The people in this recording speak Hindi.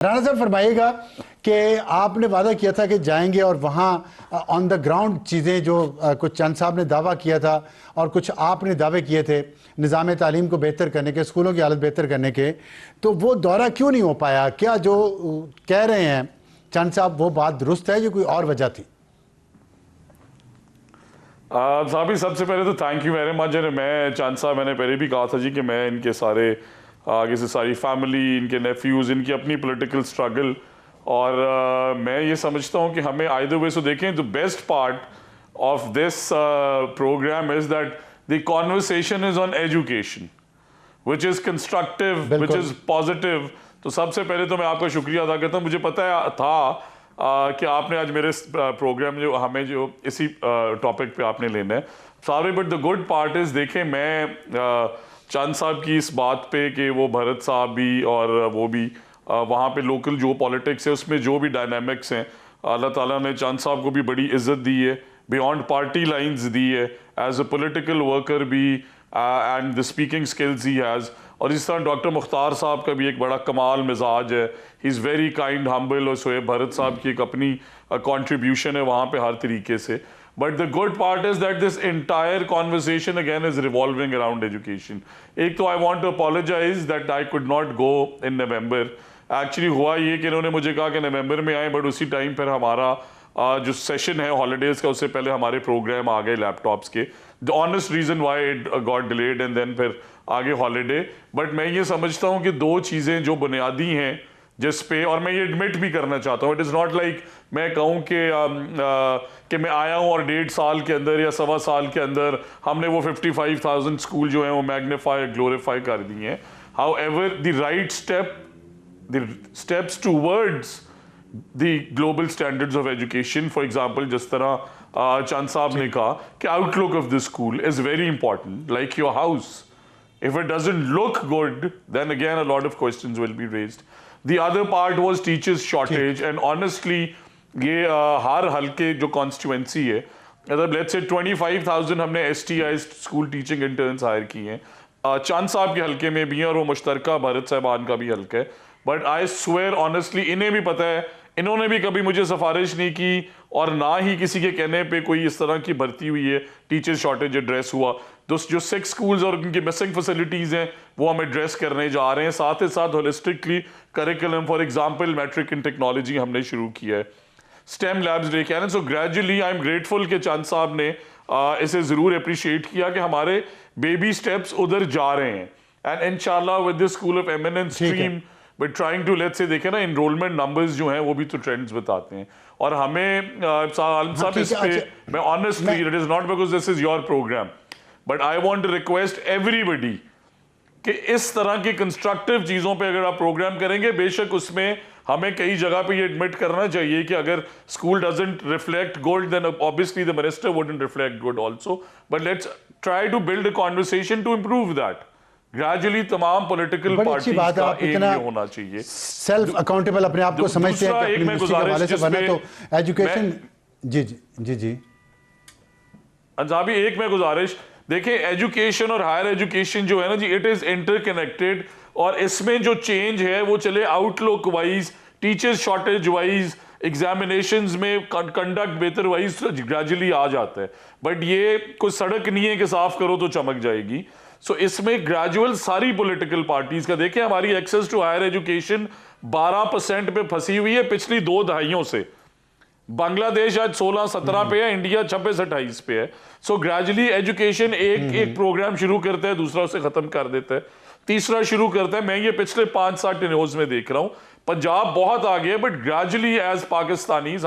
राणा साहब फरमाइएगा कि आपने वादा किया था कि जाएंगे और वहाँ ऑन द ग्राउंड चीज़ें जो कुछ चंद साहब ने दावा किया था और कुछ आपने दावे किए थे निज़ाम तालीम को बेहतर करने के, स्कूलों की हालत बेहतर करने के, तो वो दौरा क्यों नहीं हो पाया? क्या जो कह रहे हैं चंद साहब वो बात दुरुस्त है या कोई और वजह थी? साहब सबसे पहले तो थैंक यू वेरी मच। मैं चंद साहब, मैंने पहले भी कहा था जी कि मैं इनके सारे आगे से सारी फैमिली, इनके नेफ्यूज़, इनकी अपनी पॉलिटिकल स्ट्रगल, और मैं ये समझता हूँ कि हमें आइदर वे से देखें। The best part of this programme is that the conversation is on education which is constructive, which is positive. तो सबसे पहले तो मैं आपका शुक्रिया अदा करता हूँ। मुझे पता था कि आपने आज मेरे प्रोग्राम जो हमें जो इसी टॉपिक पे आपने लेना है सारे, but the good part is देखें, मैं चंद साहब की इस बात पे कि वो भरत साहब भी और वो भी वहाँ पे लोकल जो पॉलिटिक्स है उसमें जो भी डायनामिक्स हैं, अल्लाह ताला ने चंद साहब को भी बड़ी इज्जत दी है, बियॉन्ड पार्टी लाइंस दी है, एज अ पॉलिटिकल वर्कर भी, and the speaking skills he has. और इस तरह डॉक्टर मुख्तार साहब का भी एक बड़ा कमाल मिजाज है, he is very kind humble. और सोएब भरत साहब की एक अपनी कंट्रीब्यूशन है वहाँ पे हर तरीके से। But the good part is that this entire conversation again is revolving around education. एक तो I want to apologize that I could not go in November. Actually हुआ ये कि इन्होंने मुझे कहा कि नवंबर में आए, बट उसी टाइम पर हमारा जो सेशन है हॉलीडेज़ का, उससे पहले हमारे प्रोग्राम आ गए लैपटॉप्स के। The honest reason why it got delayed and then फिर आगे हॉलीडे। बट मैं ये समझता हूँ कि दो चीज़ें जो बुनियादी हैं जिस पे, और मैं ये एडमिट भी करना चाहता हूँ, इट इज़ नॉट लाइक मैं कहूँ कि मैं आया हूँ और 1.5 साल के अंदर या 1.25 साल के अंदर हमने वो 55,000 स्कूल जो हैं वो मैग्नीफाई ग्लोरीफाई कर दिए हैं। How ever the right step, the steps towards the global standards of education, for example जिस तरह चंद साहब ने कहा कि outlook of the school is very important, like your house. If it doesn't look good, then again a lot of questions will be raised. The other part was teachers shortage, and honestly ये हर हल्के जो कॉन्स्टिट्यूंसी है, मतलब लेट्स से 25,000 हमने STI school teaching interns hire किए हैं, चंद साहब के हल्के में भी हैं और वो मुश्तरका भरत साहबान का भी हल्का है। बट आई स्वेयर ऑनेस्टली इन्हें भी पता है, इन्होंने भी कभी मुझे सिफारिश नहीं की और ना ही किसी के कहने पे कोई इस तरह की भर्ती हुई है, टीचर शॉर्टेज एड्रेस हुआ। जो 6 स्कूल्स और उनकी मिसिंग फैसिलिटीज़ हैं वो हम एड्रेस करने जा रहे हैं। साथ ही साथ holistically curriculum, for example matric in technology हमने शुरू किया है, स्टेम लैब्स लेके आए। So gradually I am grateful कि चंद साहब ने इसे ज़रूर अप्रिशिएट किया कि हमारे बेबी स्टेप्स उधर जा रहे हैं। एंड इंशाल्लाह with the school of eminence stream but trying to let's say देखें ना, इनरोलमेंट नंबर्स जो हैं वो भी तो ट्रेंड्स बताते हैं। और हमें सब इस पे मैं honestly, it is not because this is your programme, but I want to request everybody कि इस तरह की कंस्ट्रक्टिव चीज़ों पे अगर आप प्रोग्राम करेंगे, बेशक उसमें हमें कई जगह पे ये एडमिट करना चाहिए कि अगर school doesn't reflect good then obviously the minister wouldn't reflect good also, but let's try to build a conversation to improve that. Gradually तमाम पॉलिटिकल पार्टीज का एम ये होना चाहिए, सेल्फ अकाउंटेबल अपने आप को समझते हैं कि अपनी मुश्किल के हवाले से बना तो एजुकेशन। जी जी जी जी अंजाबी, एक मैं गुजारिश देखिए, एजुकेशन और हायर एजुकेशन जो है ना जी, इट इज इंटरकनेक्टेड, और इसमें जो चेंज है वो चले outlook wise, teachers shortage wise, examinations में कंडक्ट बेहतर वाइज ग्रेजुअली आ जाता है। बट ये कोई सड़क नहीं है कि साफ करो तो चमक जाएगी। सो इसमें ग्रेजुअल सारी पॉलिटिकल पार्टीज का देखें, हमारी एक्सेस टू हायर एजुकेशन 12% पे फंसी हुई है पिछली 2 दहाइयों से। बांग्लादेश आज 16-17 पे है, इंडिया 26-28 पे है। सो ग्रेजुअली एजुकेशन एक प्रोग्राम शुरू करता है, दूसरा उसे खत्म कर देता है, तीसरा शुरू करता है। मैं ये पिछले 5-7 टेन्योर्स में देख रहा हूं, पंजाब बहुत आगे है, बट ग्रेजुअली एज पाकिस्तानीज